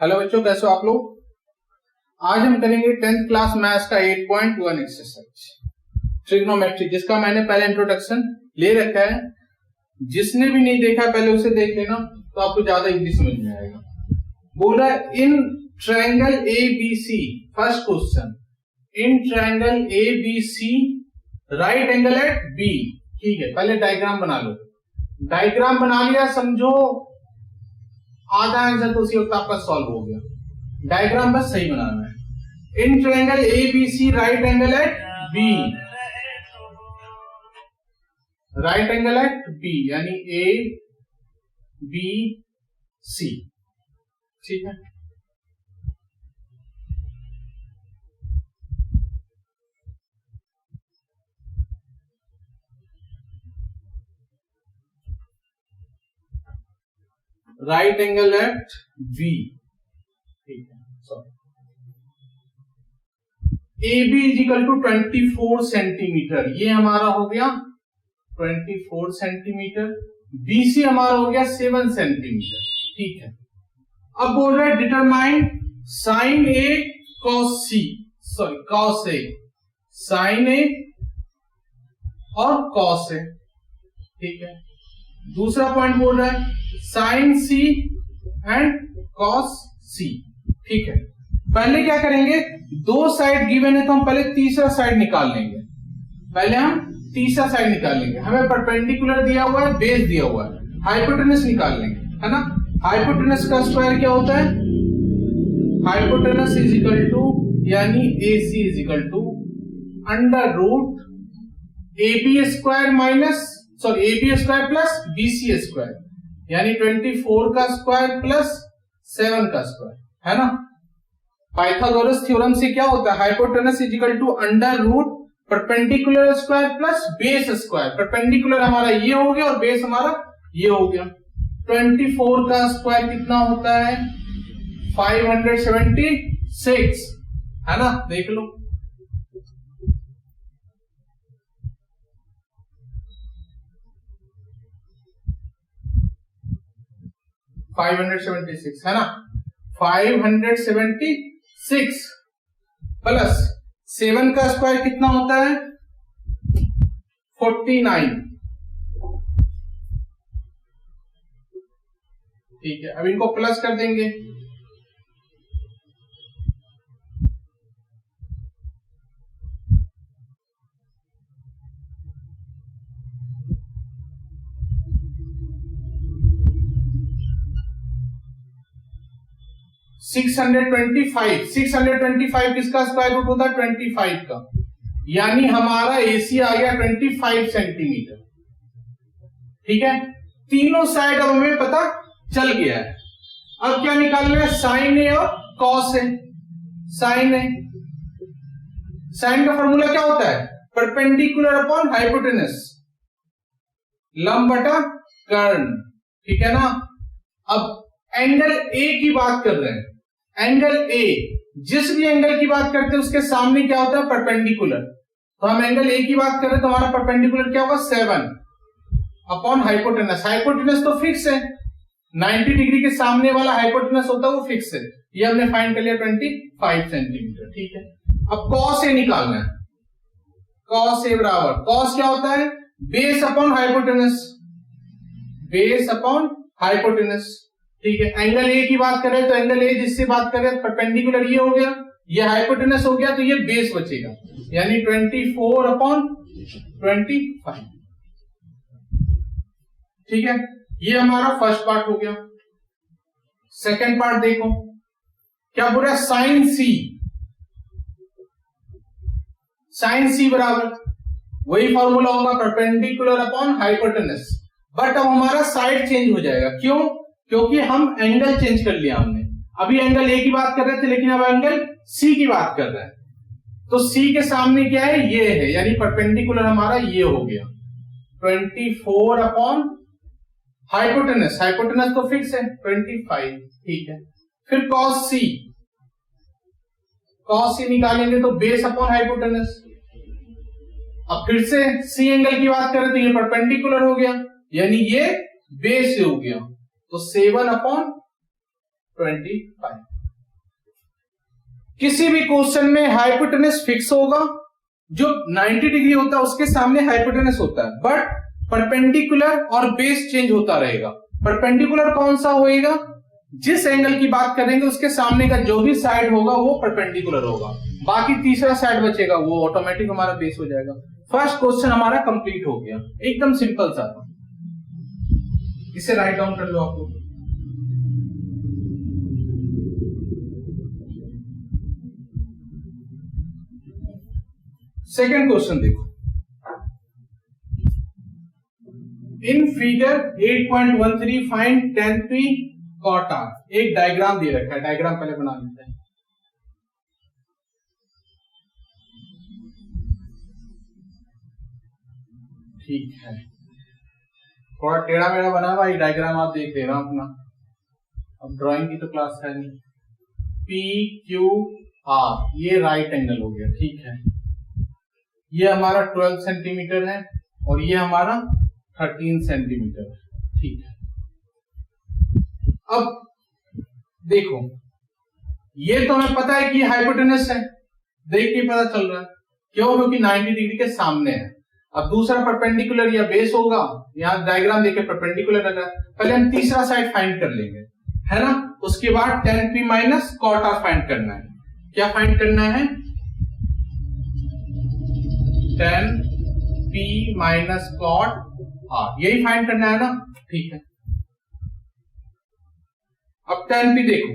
Hello बच्चों, कैसे हो आप लोग। आज हम करेंगे 10th क्लास मैथ्स का 8.1 एक्सरसाइज ट्रिग्नोमेट्री, जिसका मैंने पहले इंट्रोडक्शन ले रखा है। जिसने भी नहीं देखा पहले उसे देख लेना, तो आपको ज्यादा इजी समझ में आएगा। बोल रहा है in triangle ABC, first question, in triangle ABC right angle at B। ठीक है, पहले डायग्राम बना लो। डायग्राम बना लिया, समझो आधा आंसर तो उसी वक्त आपका सॉल्व हो गया। डायग्राम बस सही बनाना है। In triangle ABC right angle at B, right angle at B यानी ABC। ठीक है, राइट एंगल एट B। ठीक है, sorry. AB is equal to 24 centimetre, ये हमारा हो गया 24 सेंटीमीटर। BC हमारा हो गया 7 सेंटीमीटर। ठीक है, अब बोल रहा है determine sine A cos C, sorry cos A, sine A और cos A। ठीक है, दूसरा पॉइंट बोल रहा है sine C and cos C। ठीक है, पहले क्या करेंगे, दो साइड गिवन है तो हम पहले तीसरा साइड निकाल लेंगे। पहले हम तीसरा साइड निकाल लेंगे। हमें परपेंडिकुलर दिया हुआ है, बेस दिया हुआ है, हाइपोटेनस निकाल लेंगे, है ना। हाइपोटेनस का स्क्वायर क्या होता है, हाइपोटेनस इज इक्वल टू यानी AC is equal to under root AB square minus AB square plus BC square यानी 24 का स्क्वायर प्लस 7 का स्क्वायर, है ना। पाइथागोरस थ्योरम से क्या होता है, hypotenuse is equal to under root perpendicular square plus base square. Perpendicular हमारा ये हो गया और बेस हमारा ये हो गया। 24 का स्क्वायर कितना होता है, 576, है ना। देख लो, $576 है ना। 576 प्लस 7 का स्क्वायर कितना होता है, 49। ठीक है, अब इनको प्लस कर देंगे। $625 किसका स्क्वायर रूट होता है, 25 का, यानी हमारा AC आ गया 25 सेंटीमीटर। ठीक है, तीनों साइड अब हमें पता चल गया है। अब क्या निकालना है, साइन A और cos A। Sine A, sine का फॉर्मूला क्या होता है, परपेंडिकुलर अपॉन हाइपोटेनस, लंब बटा कर्ण। ठीक है ना। अब एंगल A की बात कर रहे हैं, एंगल A, जिस भी एंगल की बात करते हैं उसके सामने क्या होता है, परपेंडिकुलर। तो हम एंगल A की बात कर रहे हैं तो हमारा परपेंडिकुलर क्या होगा, 7 अपॉन हाइपोटेनस। हाइपोटेनस तो फिक्स है, 90 डिग्री के सामने वाला हाइपोटेनस होता है वो फिक्स है। ये हमने फाइंड कर लिया 25 सेंटीमीटर। ठीक है, अब cos A निकालना है। cos A बराबर, cos क्या होता है, base upon hypotenuse, base upon hypotenuse. ठीक है, एंगल A की बात करें तो एंगल A जिससे बात करें परपेंडिकुलर ये हो गया, ये हाइपोटेनस हो गया, तो ये बेस बचेगा यानी 24 अपॉन 25। ठीक है, ये हमारा फर्स्ट पार्ट हो गया। सेकंड पार्ट देखो क्या बोल रहा है, साइन C, साइन C बराबर वही फॉर्मूला होगा परपेंडिकुलर अपॉन हाइपोटेनस, बट अब हमारा साइड चेंज हो जाएगा। क्यों, क्योंकि हम एंगल चेंज कर लिया हमने। अभी एंगल A की बात कर रहे थे लेकिन अब एंगल C की बात कर रहे हैं, तो C के सामने क्या है, ये है, यानी परपेंडिकुलर हमारा ये हो गया 24 अपॉन हाइपोटेनस, हाइपोटेनस तो फिक्स है 25। ठीक है, फिर cos C, cos C निकालेंगे तो बेस अपॉन हाइपोटेनस। अब फिर से C एंगल की बात करें तो ये परपेंडिकुलर हो गया यानी ये बेस से हो गया, तो 7 अपॉन 25। किसी भी क्वेश्चन में हाइपोटेनस फिक्स होगा, जो 90 डिग्री होता है उसके सामने हाइपोटेनस होता है, बट परपेंडिकुलर और बेस चेंज होता रहेगा। परपेंडिकुलर कौन सा होएगा, जिस एंगल की बात करेंगे उसके सामने का जो भी साइड होगा वो परपेंडिकुलर होगा, बाकी तीसरा साइड बचेगा वो ऑटोमेटिक हमारा बेस हो जाएगा। फर्स्ट क्वेश्चन हमारा कंप्लीट हो गया, एकदम सिंपल सा था। इसे राइट डाउन कर लो आप लोग। सेकेंड क्वेश्चन देखो, in figure 8.13 find tan p cot r। एक डायग्राम दे रखा है, डायग्राम पहले बना लेते हैं। ठीक है, थोड़ा टेढ़ा मेढ़ा बना हुआ, ये डायग्राम आप देख लेना अपना, अब ड्राइंग की तो क्लास है नहीं। पी क्यू आर ये राइट एंगल हो गया, ठीक है। ये हमारा 12 सेंटीमीटर है और ये हमारा 13 सेंटीमीटर है, ठीक है। अब देखो, ये तो हमें पता है कि हाइपोटेनस है, देख के पता चल रहा है, क्यों, क्योंकि 90 डिग्री के सामने है। अब दूसरा परपेंडिकुलर या बेस होगा, यहां डायग्राम देखे परपेंडिकुलर लगा, पहले हम तीसरा साइड फाइंड कर लेंगे, है ना। उसके बाद tan p minus cot r find करना है। क्या फाइंड करना है, tan p minus cot r, यही फाइंड करना है ना, ठीक है। अब tan p देखो,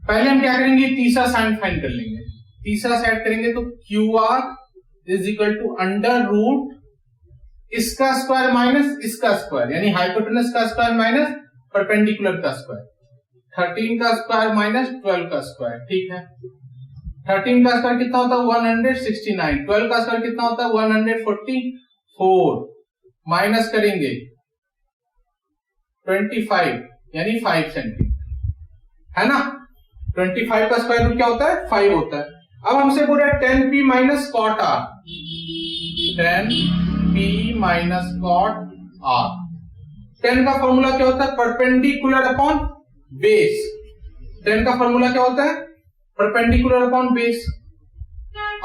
पहले हम क्या करेंगे, तीसरा साइड फाइंड कर लेंगे। तीसरा साइड करेंगे तो QR is equal to under root इसका स्क्वायर माइनस इसका स्क्वायर, यानी हाइपोटेनस का स्क्वायर माइनस परपेंडिकुलर का स्क्वायर, 13 का स्क्वायर माइनस 12 का स्क्वायर, ठीक है। 13 का स्क्वायर कितना होता है 169, 12 का स्क्वायर कितना होता है 144, माइनस करेंगे 25 यानी 5 सेंटीमीटर, है ना। 25 का स्क्वायर रूट क्या होता है 5 होता है। अब हमसे बोल रहा है tan p minus cot r, tan p minus cot r। tan का फॉर्मूला क्या होता है, परपेंडिकुलर अपॉन बेस। tan का फॉर्मूला क्या होता है, परपेंडिकुलर अपॉन बेस।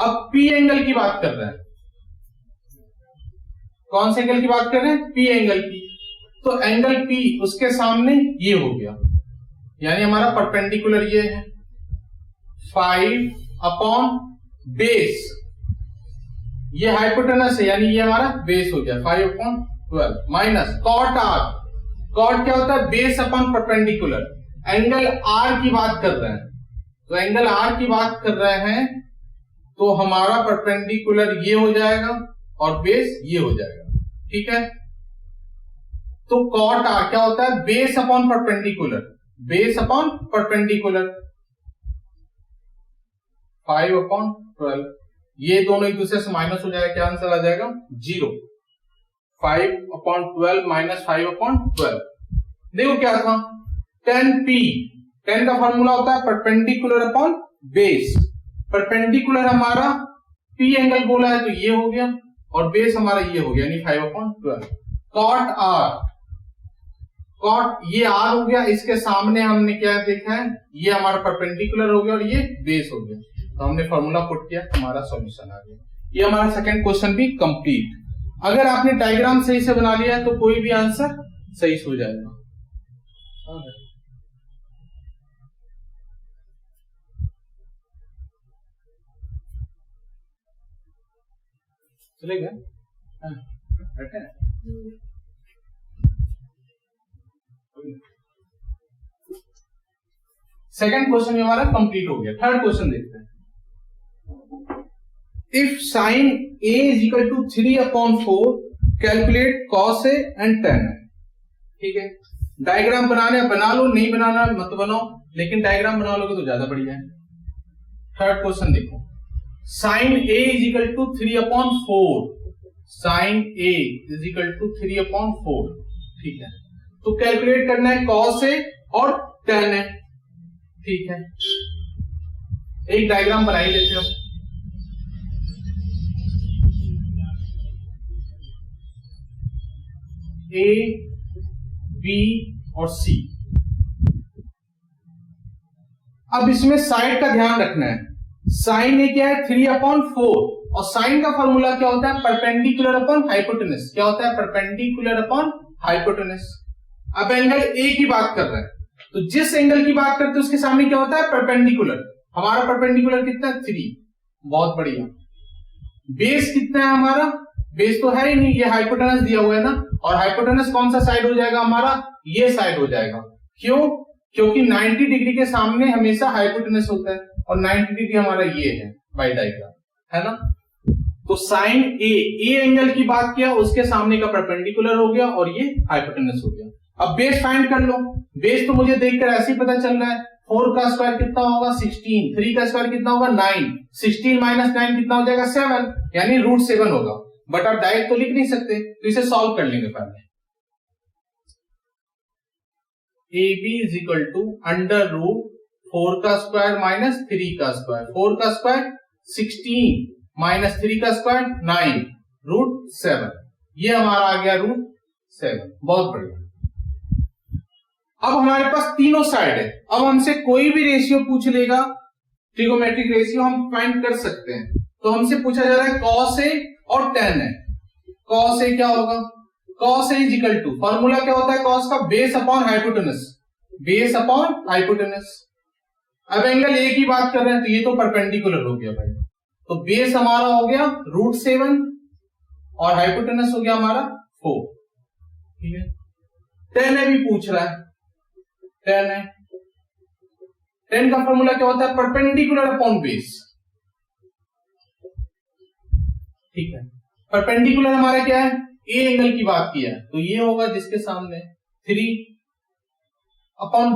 अब p एंगल की बात कर रहे हैं, कौन से एंगल की बात कर रहे हैं, p एंगल की। तो एंगल p उसके सामने ये हो गया, यानी हमारा परपेंडिकुलर ये है 5 अपॉन बेस, ये हाइपोटेनस है यानी ये हमारा बेस हो गया 5 upon 12 minus cot r। cot क्या होता है, base upon perpendicular. Angle r की बात कर रहे हैं, तो एंगल r की बात कर रहे हैं तो हमारा परपेंडिकुलर ये हो जाएगा और बेस ये हो जाएगा, ठीक है। तो cot r क्या होता है, base upon perpendicular, base upon perpendicular 5 upon 12, ये दोनों एक दूसरे से माइनस हो जाएगा, क्या आंसर आ जाएगा 0। 5 अपॉन 12 माइनस 5 अपॉन 12। देखो क्या था, tan p, tan का फॉर्मूला होता है परपेंडिकुलर अपॉन बेस। परपेंडिकुलर हमारा p एंगल बोला है तो ये हो गया और बेस हमारा ये हो गया यानी 5 अपॉन 12। cot r, cot ये r हो गया, इसके सामने हमने क्या देखा है, ये हमारा परपेंडिकुलर हो गया और ये बेस हो गया, तो हमने फॉर्मूला पुट किया, हमारा सॉल्यूशन आ गया। ये हमारा सेकंड क्वेश्चन भी कंप्लीट। अगर आपने डायग्राम सही से बना लिया है तो कोई भी आंसर सही से हो जाएगा। चलेगा, बैठे सेकंड क्वेश्चन भी हमारा कंप्लीट हो गया। थर्ड क्वेश्चन देखते हैं। If sine a is equal to 3/4 calculate cos a and tan a। ठीक है, डायग्राम बनाने बना लो, नहीं बनाना मत बनाओ, लेकिन डायग्राम बना लोगे तो ज्यादा बढ़िया है। थर्ड क्वेश्चन देखो, sine a is equal to 3/4, sine a is equal to 3/4। ठीक है, तो कैलकुलेट करना है cos a और tan a। ठीक है, एक डायग्राम बना ही लेते हो। A, B और C, अब इसमें साइड का ध्यान रखना है, साइन ए क्या है 3/4 और साइन का फॉर्मूला क्या होता है परपेंडिकुलर अपॉन हाइपोटेनस। क्या होता है परपेंडिकुलर अपॉन हाइपोटेनस। अब एंगल ए की बात कर रहे हैं तो जिस एंगल की बात करते हैं उसके सामने क्या होता है परपेंडिकुलर। हमारा परपेंडिकुलर कितना है 3, बहुत बढ़िया। बेस कितना है हमारा, बेस तो है ही नहीं, ये हाइपोटेनस दिया हुआ है ना, और हाइपोटेनस कौन सा साइड हो जाएगा हमारा, ये साइड हो जाएगा। क्यों, क्योंकि 90 डिग्री के सामने हमेशा हाइपोटेनस होता है और 90 डिग्री हमारा ये है बाय डायग्राम, है ना। तो साइन ए एंगल की बात किया, उसके सामने का परपेंडिकुलर हो गया और ये हाइपोटेनस हो गया। अब बेस फाइंड कर लो। बेस तो मुझे देखकर ऐसे ही पता चल रहा है, 4 का स्क्वायर कितना होगा 16, 3 का स्क्वायर कितना होगा 9, 16 माइनस 9 कितना हो जाएगा 7, यानी √7 होगा। बट आप डायरेक्ट तो लिख नहीं सकते, तो इसे सॉल्व कर लेंगे पहले। AB इज इक्वल टू √4 का स्क्वायर माइनस 3 का स्क्वायर, 4 का स्क्वायर 16 माइनस 3 का स्क्वायर 9 √7, ये हमारा आ गया √7। बहुत बढ़िया। अब हमारे पास तीनों साइड है, अब हमसे कोई भी रेशियो पूछ लेगा, ट्रिगोमेट्रिक रेशियो हम फाइंड कर सकते हैं। तो हमसे पूछा जा रहा है cos A और tan A। cos A क्या होगा, cos A is equal to, formula क्या होता है cos का, base upon hypotenuse, base upon hypotenuse. अब एंगल A की बात कर रहे हैं तो ये तो परपेंडिकुलर हो गया भाई, तो बेस हमारा हो गया √7 और हाइपोटेनस हो गया हमारा 4, ठीक है। tan A भी पूछ रहा है, tan का फॉर्मूला क्या होता है परपेंडिकुलर अपॉन बेस, ठीक है। परपेंडिकुलर हमारा क्या है, ए एंगल की बात किया तो ये होगा जिसके सामने 3/,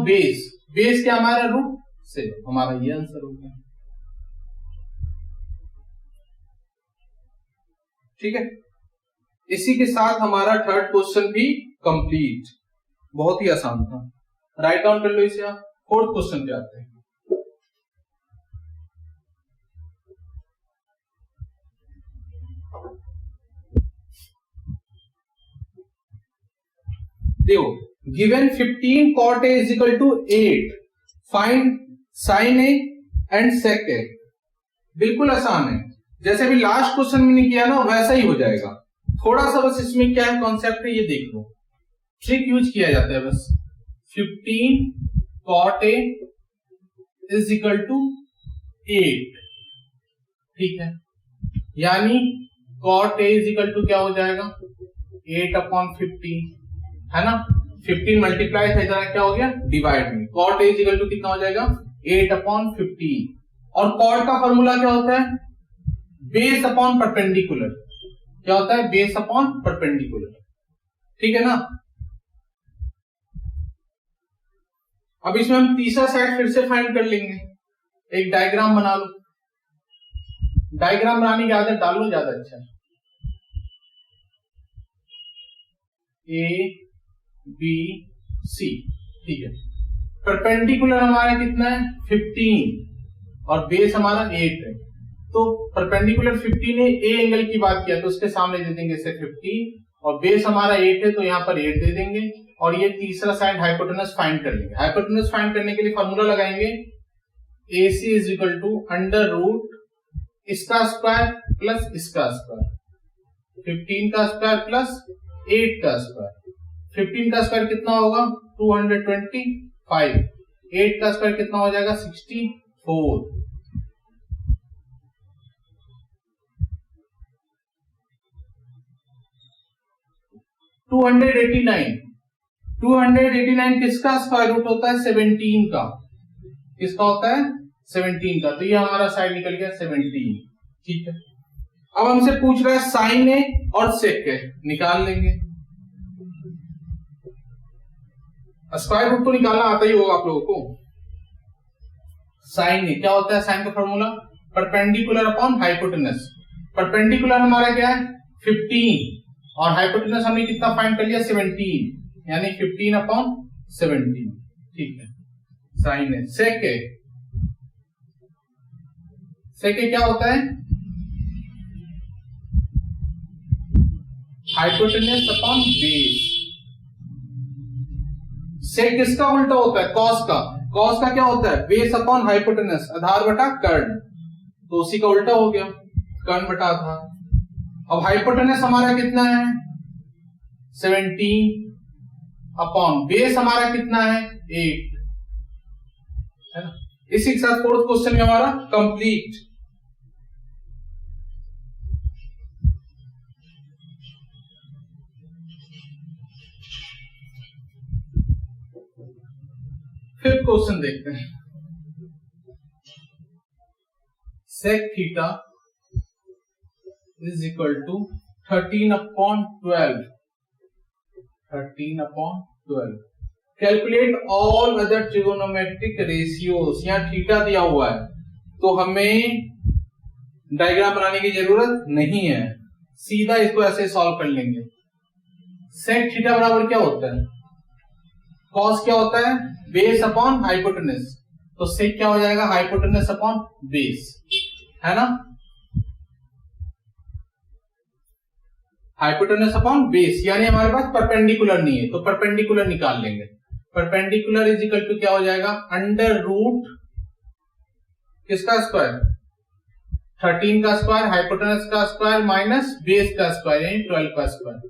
बेस क्या हमारा √7, हमारा ये आंसर हो गया, ठीक है। इसी के साथ हमारा थर्ड क्वेश्चन भी कंप्लीट, बहुत ही आसान था। राइट डाउन कर लो इसे आप। फोर्थ क्वेश्चन पे आते हैं। देखो, given 15 cot A is equal to 8, find sin A and sec A। बिल्कुल आसान है, जैसे अभी लास्ट क्वेश्चन में किया ना वैसा ही हो जाएगा। थोड़ा सा बस इसमें क्या है कॉन्सेप्ट है ये देख लो, ट्रिक यूज किया जाता है बस। 15 cot A is equal to 8, ठीक है, यानी cot A is equal to क्या हो जाएगा 8/15, है ना। 15 मल्टीप्लाई था, इधर क्या हो गया डिवाइड में, cot A is equal to कितना हो जाएगा 8/15। और cot का फॉर्मूला क्या होता है बेस अपॉन परपेंडिकुलर, क्या होता है बेस अपॉन परपेंडिकुलर, ठीक है ना। अब इसमें हम तीसरा साइड फिर से फाइंड कर लेंगे। एक डायग्राम बना लो, डायग्राम बनाने की आदत डाल लो, ज्यादा अच्छा है। A B C, ठीक है। परपेंडिकुलर हमारा कितना है 15 और बेस हमारा 8 है, तो परपेंडिकुलर 15 है, ए एंगल की बात किया तो उसके सामने दे देंगे इसे 15 और बेस हमारा 8 है तो यहाँ पर 8 दे देंगे और ये तीसरा साइड हाइपोटेनस फाइंड कर लेंगे। हाइपोटेनस फाइंड करने के लिए फॉर्मूला लगाएंगे AC इज इक्वल टू √ इसका स्क्वायर प्लस इसका स्क्वायर, 15 का स्क्वायर प्लस 8 का स्क्वायर। 15 का स्क्वायर कितना होगा 225, 8 का स्क्वायर कितना हो जाएगा 64, 289 किसका स्क्वायर रूट होता है 17 का, किसका होता है 17 का, तो ये हमारा साइड निकल गया 17, ठीक है। अब हमसे पूछ रहा है साइन ए और सेक ए, निकाल लेंगे। स्क्वायर रूट तो निकालना आता ही होगा आप लोगों को। साइन ए क्या होता है, साइन का formula perpendicular upon hypotenuse. Perpendicular हमारा क्या है 15 और हाइपोटेनस हमने कितना फाइंड कर लिया 17, यानी 15/17, ठीक है। साइन ए, सेक ए, सेक ए क्या होता है हाइपोटेनस अपॉन बेस। सेक किसका उल्टा होता है कॉस का, कॉस का क्या होता है, बेस अपॉन हाइपोटेनस, आधार बटा कर्ण, तो उसी का उल्टा हो गया, कर्ण बटा आधार। अब हाइपोटेनस हमारा कितना है 17 अपॉन बेस हमारा कितना है 8, है ना। इसी के साथ फोर्थ क्वेश्चन में हमारा कंप्लीट। फिफ्थ क्वेश्चन देखते हैं। Sec theta is equal to 13/12 calculate all other trigonometric ratios. यहाँ थीटा दिया हुआ है तो हमें डायग्राम बनाने की जरूरत नहीं है, सीधा इसको ऐसे सॉल्व कर लेंगे। सेक थीटा बराबर क्या होता है, कॉस क्या होता है बेस अपॉन हाइपोटेनस, तो सेक क्या हो जाएगा हाइपोटेनस अपॉन बेस, है ना, हाइपोटेनस अपॉन बेस, यानी हमारे पास परपेंडिकुलर नहीं है तो परपेंडिकुलर निकाल लेंगे। परपेंडिकुलर इज इक्वल टू क्या हो जाएगा अंडर रूट किसका स्क्वायर 13 का स्क्वायर, हाइपोटेनस का स्क्वायर माइनस बेस का स्क्वायर यानी 12 का स्क्वायर।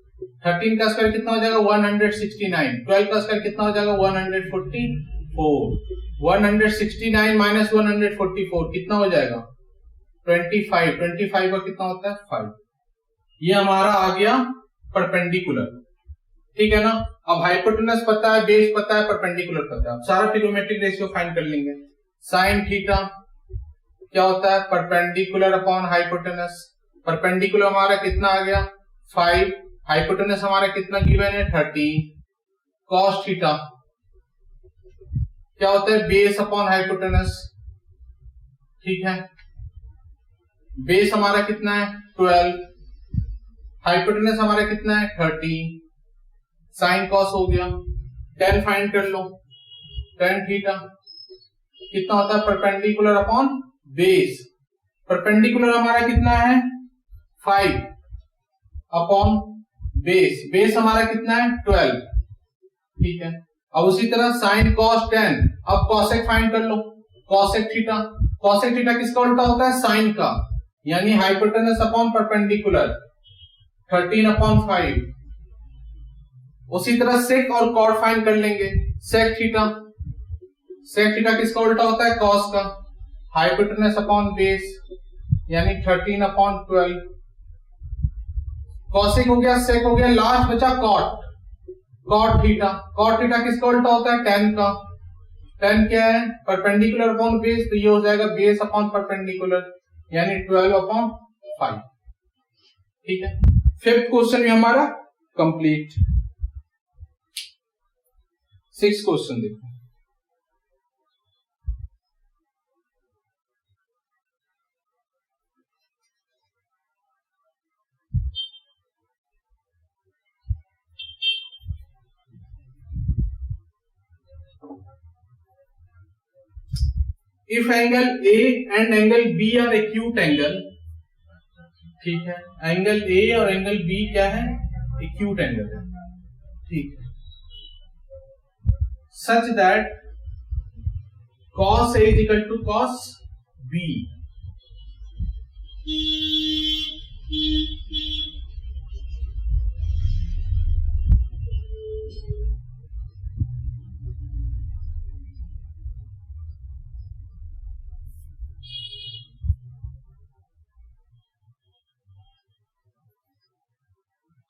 13 का स्क्वायर कितना हो जाएगा 169, 12 का स्क्वायर कितना हो जाएगा 144, 169 माइनस 144 कितना हो जाएगा 25, 25 का कितना होता है 5। ये हमारा आ गया परपेंडिकुलर, ठीक है ना। अब हाइपोटेनस पता है, बेस पता है, परपेंडिकुलर पता है, अब सारा ट्रिगोनोमेट्रिक रेशियो फाइंड कर लेंगे। साइन थीटा क्या होता है परपेंडिकुलर अपॉन हाइपोटेनस, परपेंडिकुलर हमारा कितना आ गया 5, हाइपोटेनस हमारा कितना गिवन है 30। कॉस थीटा क्या होता है बेस अपॉन हाइपोटेनस, ठीक है, बेस हमारा कितना है 12, हाइपोटेनस हमारा कितना है 30, साइन कॉस हो गया, tan फाइंड कर लो, tan थीटा कितना होता है परपेंडिकुलर अपॉन बेस, परपेंडिकुलर हमारा कितना है 5 अपॉन बेस, बेस हमारा कितना है 12, ठीक है। अब उसी तरह साइन कॉस tan, अब कॉसेक फाइंड कर लो, कॉसेक थीटा, कॉसेक थीटा किसका उल्टा होता है साइन का, यानी हाइपोटेनस अपॉन परपेंडिकुलर 13/5। उसी तरह सेक और कॉट फाइंड कर लेंगे, सेक थीटा, सेक थीटा किसका उल्टा होता है कॉस का, हाइपोटेनस अपॉन बेस यानी 13/12। कॉसेक हो गया, सेक हो गया, लास्ट बचा cot, cot theta, cot theta किसका उल्टा होता है tan का, tan क्या है परपेंडिकुलर अपॉन बेस, तो ये हो जाएगा बेस अपॉन परपेंडिकुलर यानी 12/5, ठीक है। फिफ्थ क्वेश्चन भी हमारा कंप्लीट। सिक्स्थ क्वेश्चन देखो, if angle A and angle B are acute angle, ठीक है, एंगल A और एंगल B क्या है एक्यूट एंगल है, ठीक है, such that cos A is equal to cos B,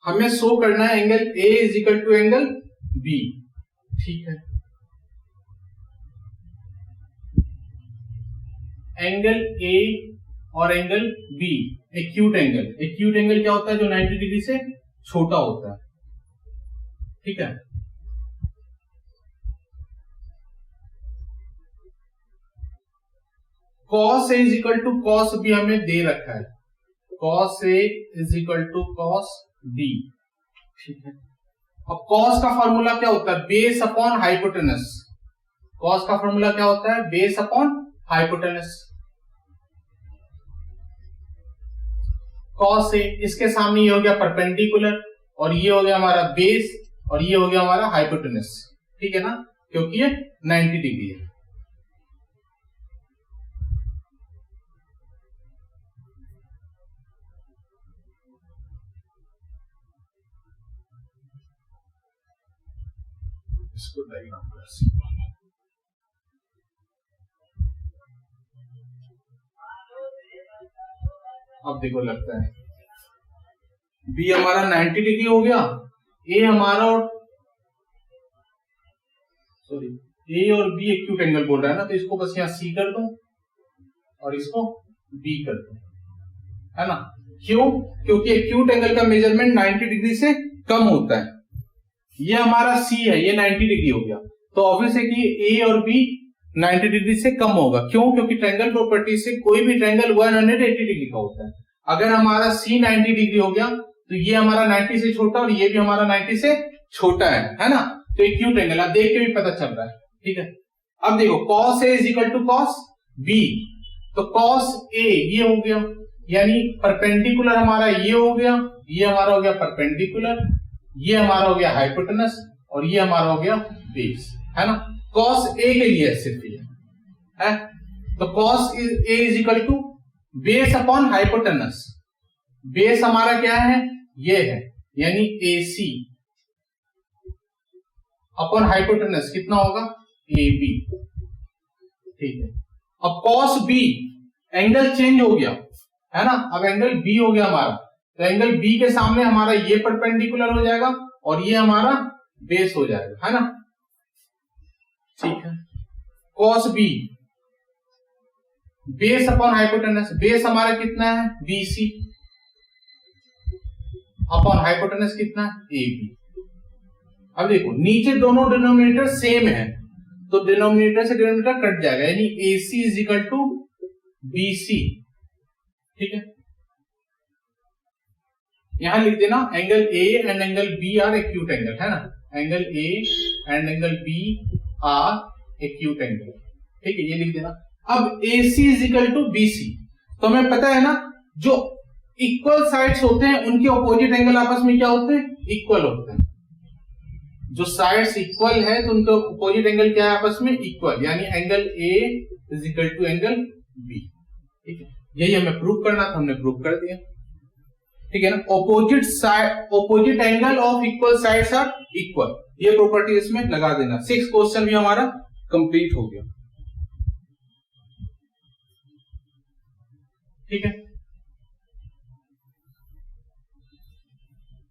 हमें शो करना है angle A is equal to angle B, ठीक है। एंगल A और angle B acute angle, acute angle क्या होता है जो 90 डिग्री से छोटा होता है, ठीक है। cos A is equal to cos B हमें दे रखा है, cos A is equal to cos B, ठीक है। अब cos का फॉर्मूला क्या होता है बेस अपॉन हाइपोटेनस, cos का फॉर्मूला क्या होता है base upon hypotenuse. cos A इसके सामने ये हो गया परपेंडिकुलर और ये हो गया हमारा बेस और ये हो गया हमारा हाइपोटेनस, ठीक है ना, क्योंकि ये 90 डिग्री है। इसको डायग्राम कर। अब देखो लगता है बी हमारा 90 डिग्री हो गया, ए हमारा ए और बी एक्यूट एंगल बोल रहा है ना, तो इसको बस यहाँ सी कर दो और इसको बी कर दो, है ना। क्यों? क्योंकि एक्यूट एंगल का मेजरमेंट 90 डिग्री से कम होता है। ये हमारा सी है, ये 90 डिग्री हो गया, तो ऑब्वियस है कि ए और बी 90 डिग्री से कम होगा। क्यों? क्योंकि ट्रायंगल प्रॉपर्टी से कोई भी ट्रायंगल 180 डिग्री का होता है। अगर हमारा सी 90 डिग्री हो गया तो ये हमारा 90 से छोटा और ये भी हमारा 90 से छोटा है ना। तो एक्यूट एंगल आप देख के भी पता चल रहा है, ठीक है। अब देखो cos A is equal to cos B, तो cos A ये हो गया, यानी परपेंडिकुलर हमारा ये हो गया, ये हमारा हो गया परपेंडिकुलर, ये हमारा हो गया हाइपोटेनस और ये हमारा हो गया बेस, है ना। cos A के लिए सिर्फ ये है, तो cos A is equal to base upon hypotenuse. Base हमारा क्या है? ये है, यानी AC अपॉन हाइपोटेनस कितना होगा? AB, ठीक है। अब cos B एंगल चेंज हो गया, है ना। अब एंगल B हो गया हमारा, तो एंगल B के सामने हमारा ये परपेंडिकुलर हो जाएगा और ये हमारा बेस हो जाएगा, है ना, ठीक है। cos B base upon hypotenuse, base हमारा कितना है? BC अपॉन हाइपोटेनस कितना है? AB। अब देखो नीचे दोनों डिनोमिनेटर सेम है, तो डिनोमिनेटर से डिनोमिनेटर कट जाएगा, यानी AC is equal to BC, ठीक है। यहां लिख देना angle A and angle B are acute angle, है ना। Angle A and angle B are acute angle, ठीक है, ये लिख देना। अब AC is equal to BC, तो हमें पता है ना जो इक्वल साइड्स होते हैं उनके ऑपोजिट एंगल आपस में क्या होते हैं? इक्वल होते हैं। जो साइड्स इक्वल है तो उनका ऑपोजिट एंगल क्या है आपस में? इक्वल, यानी angle A is equal to angle B, ठीक है। यही हमें प्रूव करना था, हमने प्रूव कर दिया, ठीक है ना। Opposite side, opposite angle of equal sides are equal, ये प्रॉपर्टी इसमें लगा देना। 6 क्वेश्चन भी हमारा कंप्लीट हो गया, ठीक है।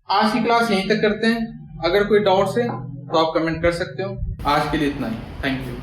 आज की क्लास यहीं तक करते हैं, अगर कोई डाउट्स है तो आप कमेंट कर सकते हो। आज के लिए इतना ही, थैंक यू।